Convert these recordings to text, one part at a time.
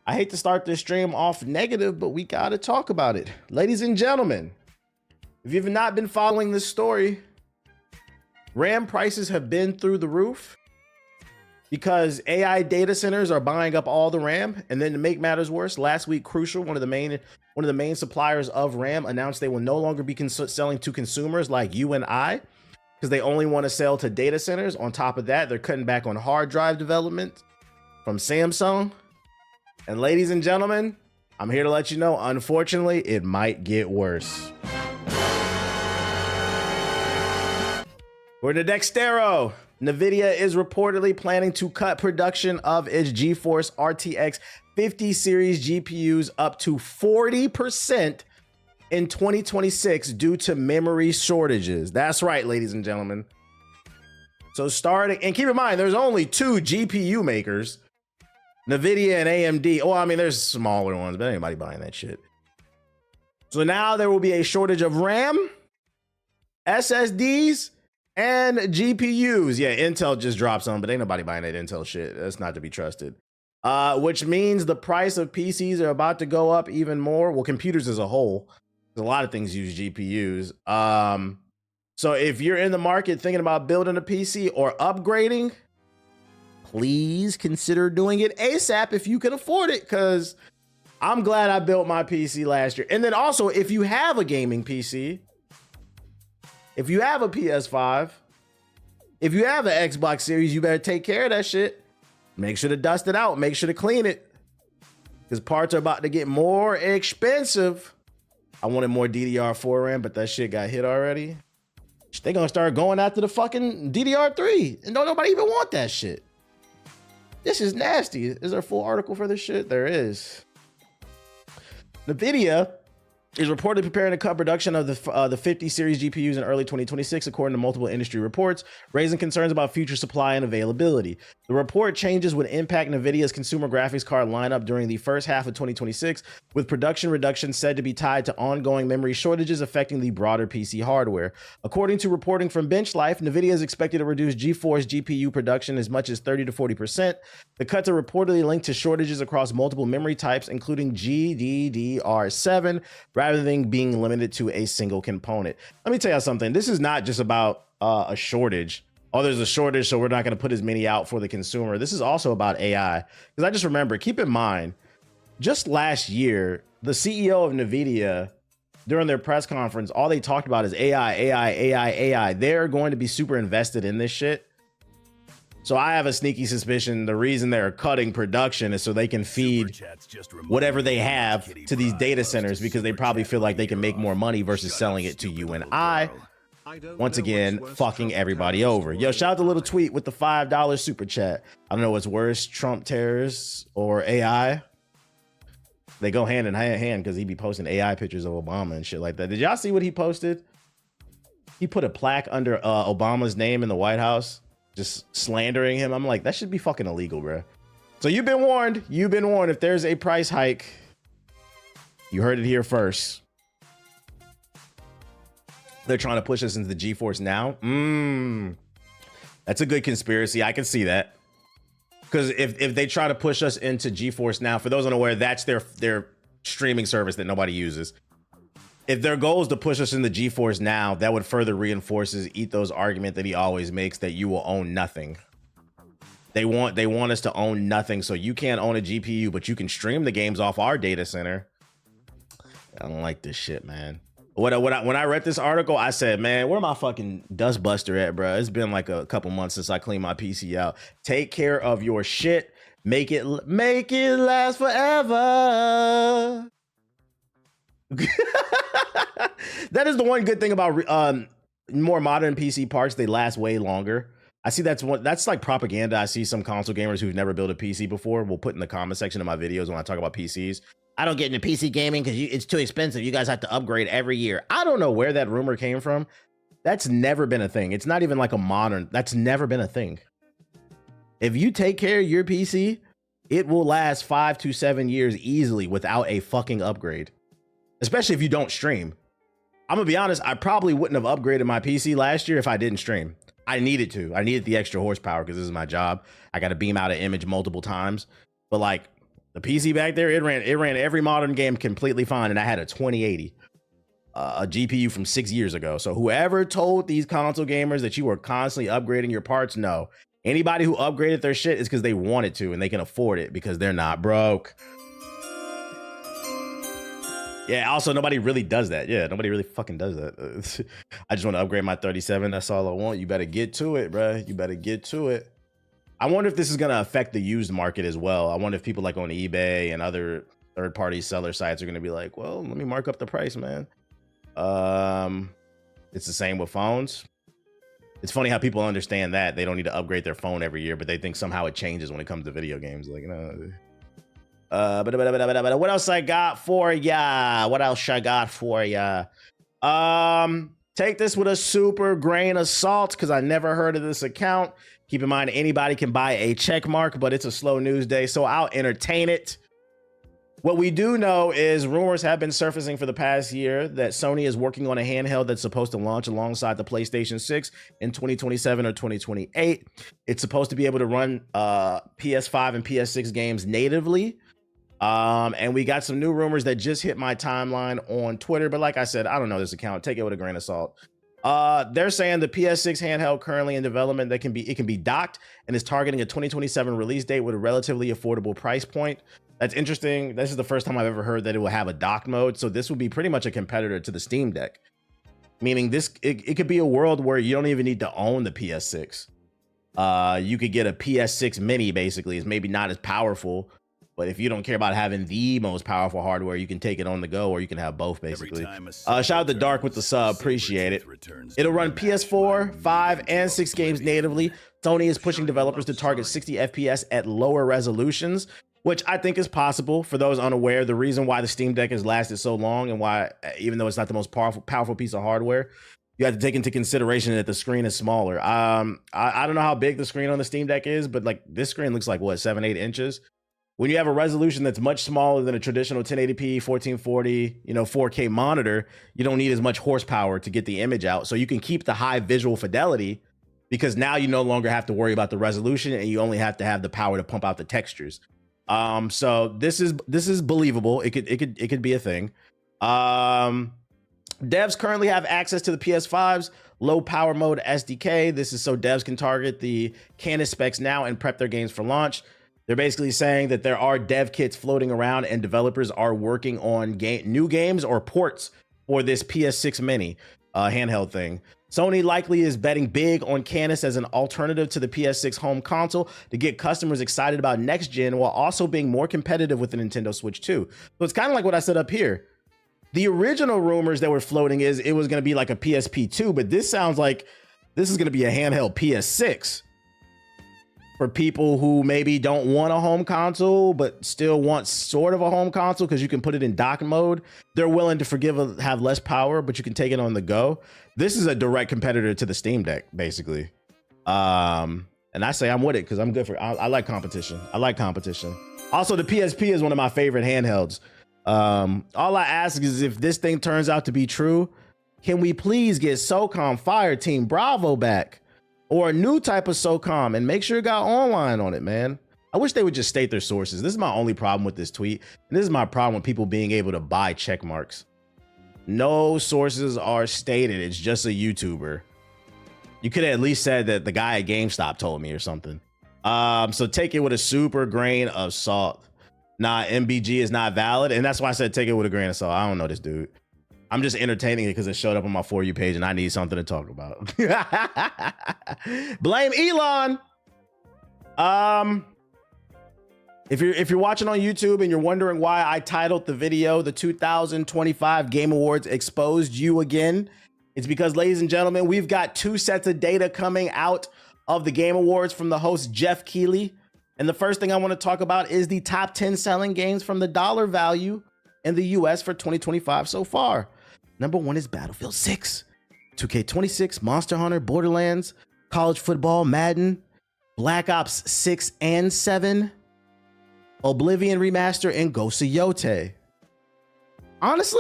I hate to start this stream off negative, but we got to talk about it. Ladies and gentlemen, if you've not been following this story, RAM prices have been through the roof because AI data centers are buying up all the RAM. And then to make matters worse, last week, Crucial, one of the main suppliers of RAM, announced they will no longer be selling to consumers like you and I, because they only want to sell to data centers. On top of that, they're cutting back on hard drive development from Samsung. And ladies and gentlemen, I'm here to let you know, unfortunately, it might get worse. For the Dextero, Nvidia is reportedly planning to cut production of its GeForce RTX 50 series GPUs up to 40% in 2026 due to memory shortages. That's right, ladies and gentlemen. So starting, and keep in mind, there's only two GPU makers, Nvidia and AMD. Oh, I mean, there's smaller ones, but anybody buying that shit. So now there will be a shortage of RAM, SSDs, and GPUs. Yeah, Intel just dropped some, but ain't nobody buying that Intel shit. That's not to be trusted. Which means the price of PCs are about to go up even more. Well, computers as a whole. A lot of things use GPUs. So if you're in the market thinking about building a PC or upgrading, please consider doing it ASAP if you can afford it, because I'm glad I built my PC last year. And then also, if you have a gaming PC, if you have a PS5, if you have an Xbox Series, you better take care of that shit. Make sure to dust it out. Make sure to clean it, because parts are about to get more expensive. I wanted more DDR4 RAM, but that shit got hit already. They're gonna start going after the fucking DDR3, and don't nobody even want that shit. This is nasty. Is there a full article for this shit? There is. Nvidia is reportedly preparing to cut production of the 50 series GPUs in early 2026, according to multiple industry reports, raising concerns about future supply and availability. The report changes would impact Nvidia's consumer graphics card lineup during the first half of 2026, with production reductions said to be tied to ongoing memory shortages affecting the broader PC hardware. According to reporting from BenchLife, Nvidia is expected to reduce GeForce GPU production as much as 30 to 40%. The cuts are reportedly linked to shortages across multiple memory types, including GDDR7, rather than being limited to a single component. Let me tell you something. This is not just about a shortage. Oh, there's a shortage, so we're not going to put as many out for the consumer. This is also about AI. Because I just remember, keep in mind, just last year, the CEO of Nvidia, during their press conference, all they talked about is AI, AI, AI, AI. They're going to be super invested in this shit. So I have a sneaky suspicion the reason they're cutting production is so they can feed whatever they have to these data centers, because they probably feel like they can make more money versus selling it to you and I. Once again, fucking everybody over. Yo, shout out to Little Tweet with the $5 super chat. I don't know what's worse, Trump terrorists or AI. They go hand in hand because he be posting AI pictures of Obama and shit like that. Did y'all see what he posted? He put a plaque under Obama's name in the White House, just slandering him. I'm like, that should be fucking illegal, bro. So you've been warned. You've been warned. If there's a price hike, you heard it here first. They're trying to push us into the GeForce Now. That's a good conspiracy. I can see that. Because if they try to push us into GeForce Now, for those unaware, that's their streaming service that nobody uses. If their goal is to push us into GeForce Now, that would further reinforces Etho's argument that he always makes that you will own nothing. They want us to own nothing, so you can't own a GPU, but you can stream the games off our data center. I don't like this shit, man. When I read this article, I said, man, where my fucking dustbuster at, bro? It's been like a couple months since I cleaned my PC out. Take care of your shit. Make it last forever. That is the one good thing about more modern PC parts. They last way longer. I see that's like propaganda. I see some console gamers who've never built a PC before will put in the comment section of my videos when I talk about PCs. I don't get into PC gaming because it's too expensive. You guys have to upgrade every year. I don't know where that rumor came from. That's never been a thing. It's not even like a modern. That's never been a thing. If you take care of your PC, it will last 5 to 7 years easily without a fucking upgrade. Especially if you don't stream. I'm gonna be honest, I probably wouldn't have upgraded my PC last year if I didn't stream. I needed to. I needed the extra horsepower because this is my job. I got to beam out an image multiple times. But like, The PC back there, it ran every modern game completely fine, and I had a 2080, a GPU from 6 years ago. So whoever told these console gamers that you were constantly upgrading your parts, no. Anybody who upgraded their shit is because they wanted to and they can afford it because they're not broke. Yeah, also, nobody really does that. Yeah, nobody really fucking does that. I just want to upgrade my 37. That's all I want. You better get to it, bro. You better get to it. I wonder if this is going to affect the used market as well. I wonder if people like on eBay and other third-party seller sites are going to be like, well, let me mark up the price, man. It's the same with phones. It's funny how people understand that they don't need to upgrade their phone every year, but they think somehow it changes when it comes to video games. Like, no. But what else I got for ya? What else I got for ya? Take this with a super grain of salt because I never heard of this account. Keep in mind, anybody can buy a check mark, but it's a slow news day, so I'll entertain it. What we do know is rumors have been surfacing for the past year that Sony is working on a handheld that's supposed to launch alongside the PlayStation 6 in 2027 or 2028. It's supposed to be able to run PS5 and PS6 games natively. And we got some new rumors that just hit my timeline on Twitter. But like I said, I don't know this account. Take it with a grain of salt. They're saying the PS6 handheld currently in development that it can be docked and is targeting a 2027 release date with a relatively affordable price point. That's interesting. This is the first time I've ever heard that it will have a dock mode. So this would be pretty much a competitor to the Steam Deck, meaning it could be a world where you don't even need to own the PS6. You could get a PS6 mini, basically. It's maybe not as powerful, but if you don't care about having the most powerful hardware, you can take it on the go, or you can have both, basically. Shout out to Dark with the sub. Appreciate it. It'll run PS4, 5, and 6 games natively. Sony is pushing developers to target 60 FPS at lower resolutions, which I think is possible. For those unaware, the reason why the Steam Deck has lasted so long and why, even though it's not the most powerful piece of hardware, you have to take into consideration that the screen is smaller. I don't know how big the screen on the Steam Deck is, but like this screen looks like what, 7-8 inches? When you have a resolution that's much smaller than a traditional 1080p, 1440, 4K monitor, you don't need as much horsepower to get the image out. So you can keep the high visual fidelity because now you no longer have to worry about the resolution and you only have to have the power to pump out the textures. So this is believable. It could be a thing. Devs currently have access to the PS5's low power mode SDK. This is so devs can target the Canis specs now and prep their games for launch. They're basically saying that there are dev kits floating around and developers are working on new games or ports for this PS6 mini handheld thing. Sony likely is betting big on Canis as an alternative to the PS6 home console to get customers excited about next gen while also being more competitive with the Nintendo Switch 2. So it's kind of like what I said up here. The original rumors that were floating is it was going to be like a PSP 2, but this sounds like this is going to be a handheld PS6 for people who maybe don't want a home console but still want sort of a home console because you can put it in dock mode. They're willing to have less power, but you can take it on the go. This is a direct competitor to the Steam Deck, basically. And I say I'm with it because I'm good for I like competition. I like competition. Also, the PSP is one of my favorite handhelds. All I ask is if this thing turns out to be true, can we please get SOCOM Fire Team Bravo back? Or a new type of SOCOM and make sure it got online on it, man. I wish they would just state their sources. This is my only problem with this tweet. And this is my problem with people being able to buy check marks. No sources are stated. It's just a YouTuber. You could have at least said that the guy at GameStop told me or something. So take it with a super grain of salt. Nah, MBG is not valid. And that's why I said take it with a grain of salt. I don't know this dude. I'm just entertaining it because it showed up on my For You page and I need something to talk about. Blame Elon. If you're watching on YouTube and you're wondering why I titled the video, the 2025 Game Awards exposed you again, it's because, ladies and gentlemen, we've got 2 sets of data coming out of the Game Awards from the host Jeff Keighley. And the first thing I want to talk about is the top 10 selling games from the dollar value in the US for 2025 so far. Number 1 is Battlefield 6, 2K26, Monster Hunter, Borderlands, College Football, Madden, Black Ops 6 and 7, Oblivion Remaster, and Ghost of Yotei. Honestly,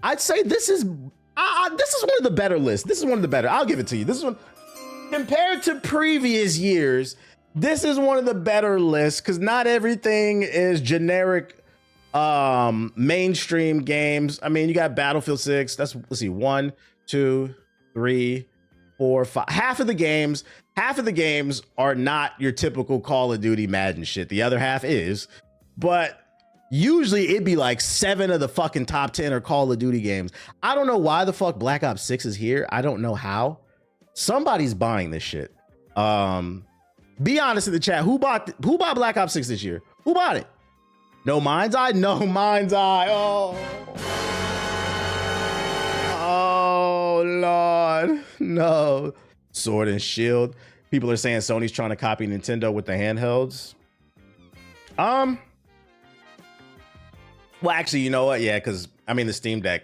I'd say this is one of the better lists. This is one of the better. I'll give it to you. This is one compared to previous years. this is one of the better lists because not everything is generic mainstream games. I mean, you got Battlefield 6. Let's see, 1, 2, 3, 4, 5. Half of the games are not your typical Call of Duty Madden shit. The other half is, but usually it'd be like 7 of the fucking top 10 are Call of Duty games. I don't know why the fuck Black Ops 6 is here. I don't know how. Somebody's buying this shit. Be honest in the chat. Who bought Black Ops 6 this year? Who bought it? No Mind's Eye? No Mind's Eye. Oh Lord. No. Sword and Shield. People are saying Sony's trying to copy Nintendo with the handhelds. Well, actually, you know what? Yeah, because I mean the Steam Deck.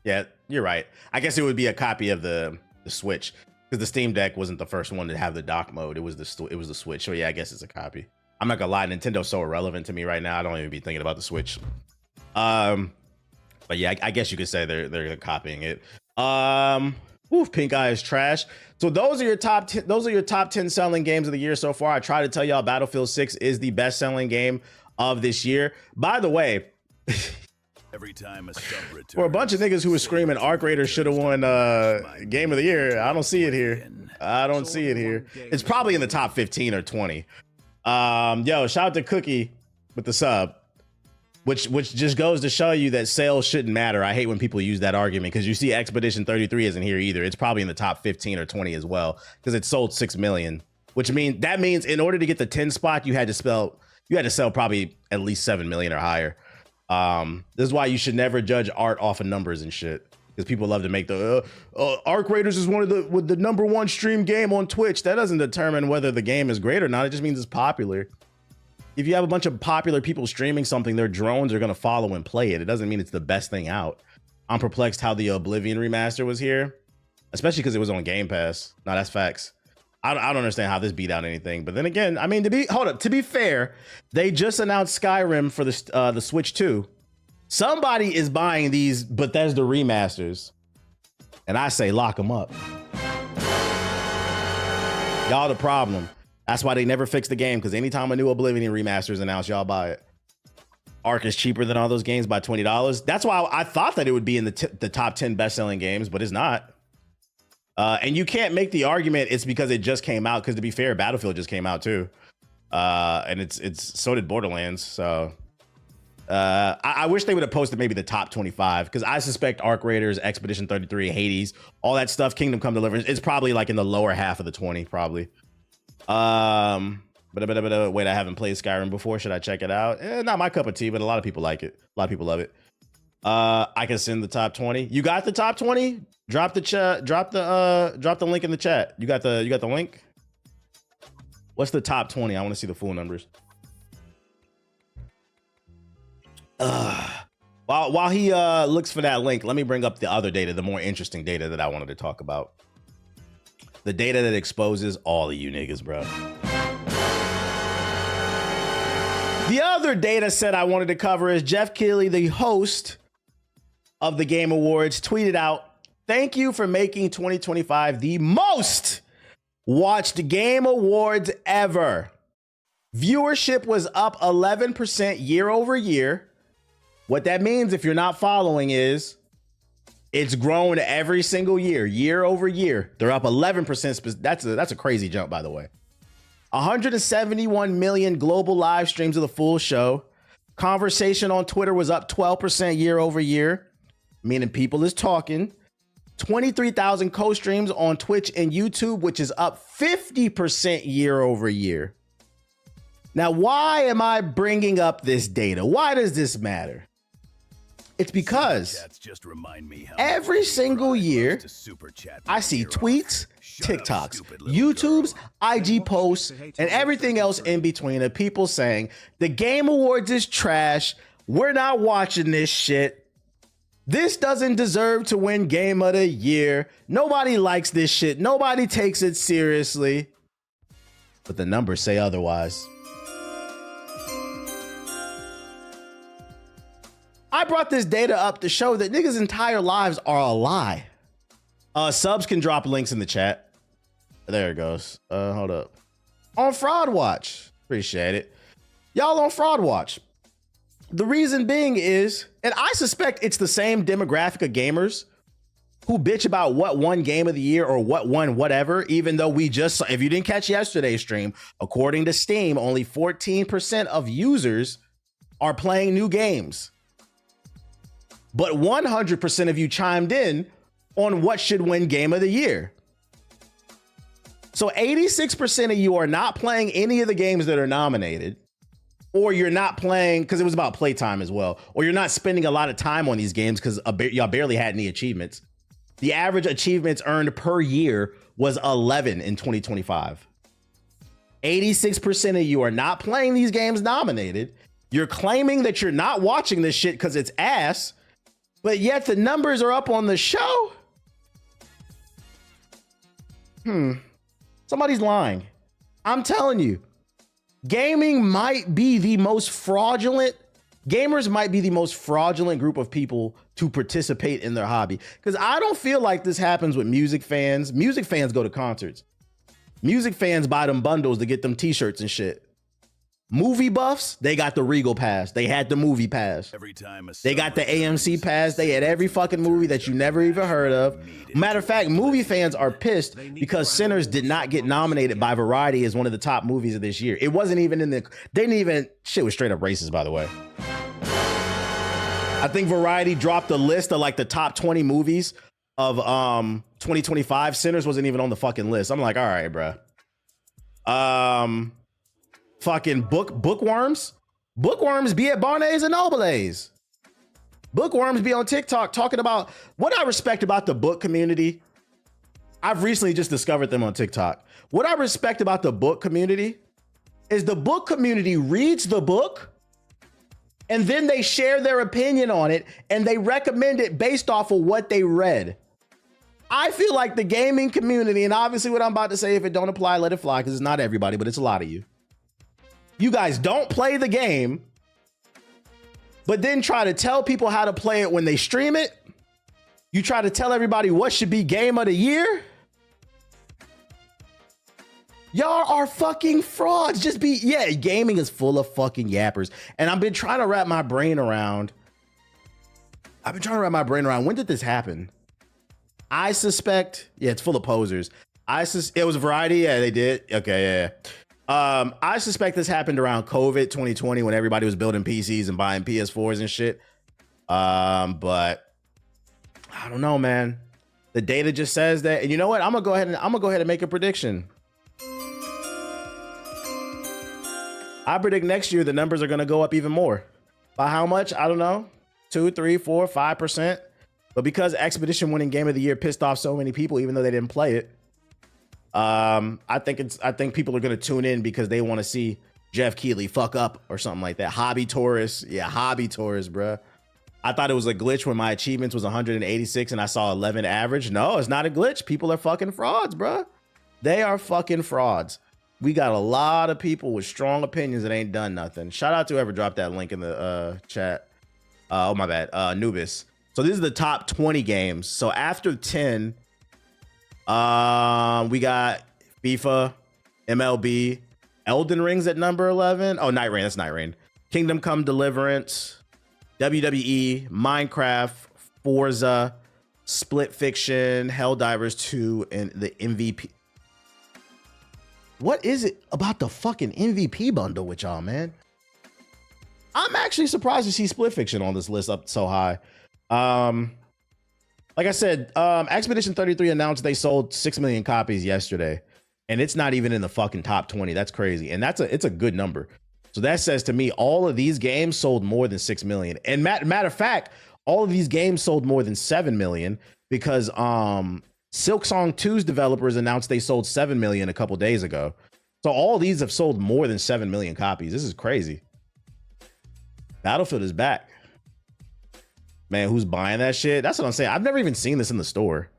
Yeah, you're right. I guess it would be a copy of the Switch. Because the Steam Deck wasn't the first one to have the dock mode. It was the Switch. So yeah, I guess it's a copy. I'm not gonna lie, Nintendo's so irrelevant to me right now. I don't even be thinking about the Switch. But yeah, I guess you could say they're copying it. Pink Eye is trash. So those are your top 10 selling games of the year so far. I try to tell y'all Battlefield 6 is the best selling game of this year. By the way, every time a sub returns, for a bunch of niggas who were screaming Arc Raiders should have won game of the year, I don't see it here. I don't see it here. It's probably in the top 15 or 20. Yo, shout out to Cookie with the sub, which just goes to show you that sales shouldn't matter. I hate when people use that argument because you see Expedition 33 isn't here either. It's probably in the top 15 or 20 as well because it sold 6 million, which means in order to get the 10 spot, you had to sell probably at least 7 million or higher. This is why you should never judge art off of numbers and shit, because people love to make the Arc Raiders is one of the number 1 stream game on Twitch. That doesn't determine whether the game is great or not. It just means it's popular. If you have a bunch of popular people streaming something, their drones are gonna follow and play it. It doesn't mean it's the best thing out. I'm perplexed how the Oblivion remaster was here, especially because it was on Game Pass. No, that's facts. I don't understand how this beat out anything. But then again, I mean, to be fair, they just announced Skyrim for the Switch 2. Somebody is buying these Bethesda remasters, and I say lock them up. Y'all the problem. That's why they never fix the game, because anytime a new Oblivion remaster is announced, y'all buy it. Ark is cheaper than all those games by $20. That's why I thought that it would be in the top 10 best-selling games, but it's not. And you can't make the argument it's because it just came out, because to be fair, Battlefield just came out too. And it's so did Borderlands. So I wish they would have posted maybe the top 25, because I suspect Arc Raiders, Expedition 33, Hades, all that stuff, Kingdom Come Deliverance, it's probably like in the lower half of the 20, probably. Wait, I haven't played Skyrim before. Should I check it out? Not my cup of tea, but a lot of people like it. A lot of people love it. I can send the top 20. You got the top 20? Drop the link in the chat. You got the link? What's the top 20? I want to see the full numbers. While he looks for that link, let me bring up the other data, the more interesting data that I wanted to talk about. The data that exposes all of you niggas, bro. The other data set I wanted to cover is Jeff Keighley, the host of the Game Awards, tweeted out, "Thank you for making 2025 the most watched Game Awards ever. Viewership was up 11% year over year." What that means, if you're not following, is it's grown every single year over year. They're up 11%. That's a crazy jump, by the way. 171 million global live streams of the full show. Conversation on Twitter was up 12% year over year, meaning people is talking. 23,000 co-streams on Twitch and YouTube, which is up 50% year over year. Now, why am I bringing up this data? Why does this matter? It's because every single year I see tweets, TikToks, YouTubes, IG posts, and everything else in between of people saying the Game Awards is trash. We're not watching this shit. This doesn't deserve to win Game of the Year. Nobody likes this shit. Nobody takes it seriously. But the numbers say otherwise. I brought this data up to show that niggas' entire lives are a lie. Subs can drop links in the chat. There it goes. Hold up. on Fraud Watch. Appreciate it. Y'all on Fraud Watch. The reason being is, and I suspect it's the same demographic of gamers who bitch about what won game of the year or what won whatever, even though we just, if you didn't catch yesterday's stream, according to Steam, only 14% of users are playing new games. But 100% of you chimed in on what should win game of the year. So 86% of you are not playing any of the games that are nominated, or you're not playing, because it was about playtime as well, or you're not spending a lot of time on these games because y'all barely had any achievements. The average achievements earned per year was 11 in 2025. 86% of you are not playing these games nominated. You're claiming that you're not watching this shit because it's ass, but yet the numbers are up on the show. Somebody's lying. I'm telling you, gaming might be the most fraudulent. Gamers might be the most fraudulent group of people to participate in their hobby. Because I don't feel like this happens with music fans. Music fans go to concerts. Music fans buy them bundles to get them t-shirts and shit. Movie buffs, they got the Regal pass. They had the movie pass. They got the AMC pass. They had every fucking movie that you never even heard of. Matter of fact, movie fans are pissed because Sinners did not get nominated by Variety as one of the top movies of this year. It wasn't even in the, they didn't even, shit was straight up racist, by the way. I think Variety dropped a list of like the top 20 movies of 2025. Sinners wasn't even on the fucking list. I'm like, all right, bro. Fucking bookworms be at Barney's and Noble's. Bookworms be on TikTok talking about what I respect about the book community. I've recently just discovered them on TikTok. What I respect about the book community is the book community reads the book and then they share their opinion on it and they recommend it based off of what they read. I feel like the gaming community, and obviously what I'm about to say, if it don't apply, let it fly, because it's not everybody, but it's a lot of you. You guys don't play the game, but then try to tell people how to play it when they stream it. You try to tell everybody what should be game of the year. Y'all are fucking frauds. Just be, yeah, gaming is full of fucking yappers. And I've been trying to wrap my brain around. When did this happen? I suspect, yeah, it's full of posers. It was Variety. Yeah, they did. Okay, yeah. I suspect this happened around COVID 2020 when everybody was building PCs and buying PS4s and shit. But I don't know, man. The data just says that. And you know what? I'm gonna go ahead and make a prediction. I predict next year the numbers are gonna go up even more. By how much? I don't know. 2, 3, 4, 5%. But because Expedition winning Game of the Year pissed off so many people, even though they didn't play it, I think people are gonna tune in because they want to see Jeff Keighley fuck up or something like that. Hobby tourists, yeah, hobby tourists, bruh. I thought it was a glitch when my achievements was 186 and I saw 11 average. No, it's not a glitch. People are fucking frauds, bruh. They are fucking frauds. We got a lot of people with strong opinions that ain't done nothing. Shout out to whoever dropped that link in the chat. Oh my bad, Anubis. So these are the top 20 games. So after 10, we got FIFA, MLB, Elden Ring's at number 11. Oh, Night Rain, that's Night Rain. Kingdom Come Deliverance, WWE, Minecraft, Forza, Split Fiction, Helldivers 2, and the MVP. What is it about the fucking MVP bundle with y'all, man? I'm actually surprised to see Split Fiction on this list up so high. Like I said, Expedition 33 announced they sold 6 million copies yesterday, and it's not even in the fucking top 20. That's crazy, and it's a good number. So that says to me, all of these games sold more than 6 million. And matter of fact, all of these games sold more than 7 million because Silksong 2's developers announced they sold 7 million a couple days ago. So all these have sold more than 7 million copies. This is crazy. Battlefield is back. Man, who's buying that shit? That's what I'm saying. I've never even seen this in the store.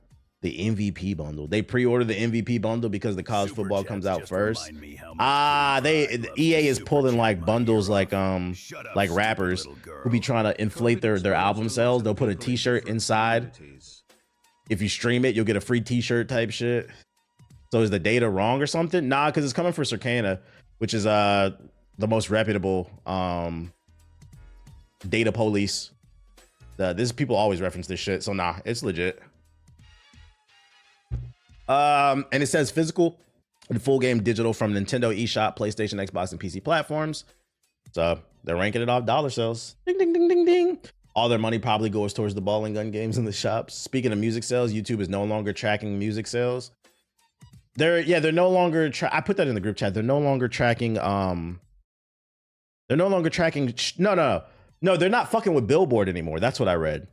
The MVP bundle. They pre-ordered the MVP bundle because the college football comes out first. EA is pulling like bundles like rappers who be trying to inflate their album sales. They'll put a t-shirt inside. If you stream it, you'll get a free t-shirt type shit. So is the data wrong or something? Nah, because it's coming for Circana, which is the most reputable data police. This people always reference this shit, so nah, it's legit. And it says physical and full game digital from Nintendo eShop, PlayStation, Xbox, and PC platforms. So they're ranking it off dollar sales. Ding, ding, ding, ding, ding. All their money probably goes towards the ball and gun games in the shops. Speaking of music sales, YouTube is no longer tracking music sales. They're no longer. I put that in the group chat. They're no longer tracking. No, they're not fucking with Billboard anymore. That's what I read.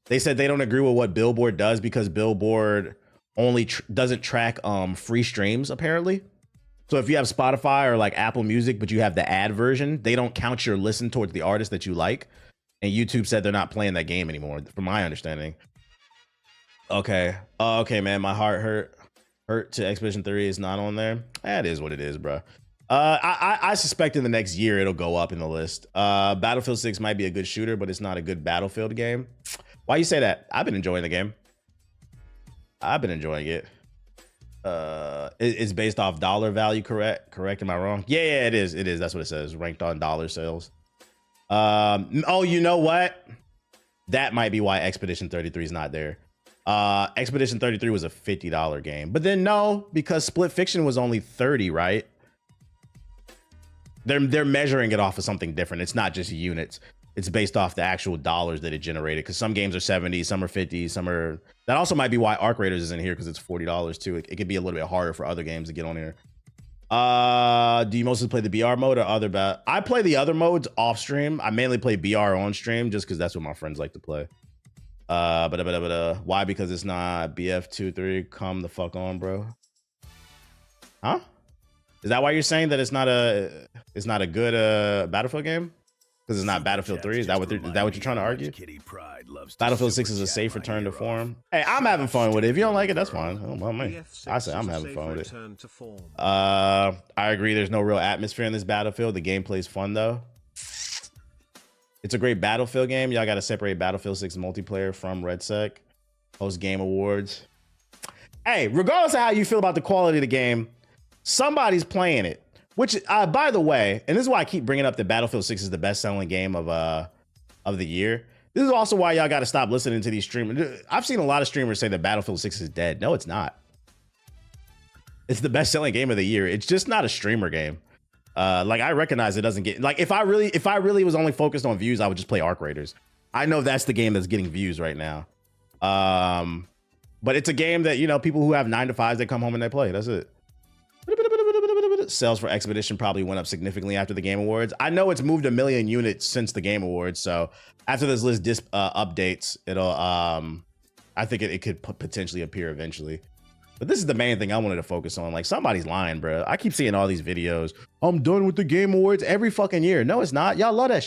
They said they don't agree with what Billboard does because Billboard only doesn't track free streams apparently. So if you have Spotify or like Apple Music, but you have the ad version, they don't count your listen towards the artist that you like. And YouTube said they're not playing that game anymore, from my understanding. Okay. Okay, man. My heart hurt to Expedition 3 is not on there. That is what it is, bro. I suspect in the next year it'll go up in the list. Battlefield 6 might be a good shooter, but it's not a good Battlefield game. Why you say that? I've been enjoying the game. I've been enjoying it. It's based off dollar value, correct? Am I wrong? Yeah, it is. That's what it says. Ranked on dollar sales. Oh, you know what? That might be why Expedition 33 is not there. Expedition 33 was a $50 game, but then no, because Split Fiction was only 30, right? They're measuring it off of something different. It's not just units. It's based off the actual dollars that it generated. Because some games are 70, some are 50, some are. That also might be why Arc Raiders is in here because it's $40 too. It could be a little bit harder for other games to get on here. Do you mostly play the BR mode or other? I play the other modes off stream. I mainly play BR on stream just because that's what my friends like to play. Why? Because it's not BF23. Come the fuck on, bro. Huh? Is that why you're saying that it's not a good Battlefield game? Because it's not Battlefield 3? Is that what you're trying to argue? Battlefield 6 is a safe return to form. Hey, I'm having fun with it. If you don't like it, that's fine. I don't mind me. I say I'm having fun with it. I agree. There's no real atmosphere in this Battlefield. The gameplay's fun though. It's a great Battlefield game. Y'all got to separate Battlefield 6 multiplayer from RedSec. Post game awards. Hey, regardless of how you feel about the quality of the game, somebody's playing it. Which, by the way, and this is why I keep bringing up that Battlefield 6 is the best-selling game of the year. This is also why y'all got to stop listening to these streamers. I've seen a lot of streamers say that Battlefield 6 is dead. No, it's not. It's the best-selling game of the year. It's just not a streamer game. Like, I recognize it doesn't get... Like, if I really was only focused on views, I would just play Arc Raiders. I know that's the game that's getting views right now. But it's a game that, you know, people who have 9 to 5s, they come home and they play. That's it. Sales for Expedition probably went up significantly after the Game Awards. I know it's moved 1 million units since the Game Awards, so after this list updates, it'll I think it could potentially appear eventually. But this is the main thing I wanted to focus on. Like, somebody's lying, bro. I keep seeing all these videos. I'm done with the Game Awards every fucking year. No, it's not. Y'all love that shit.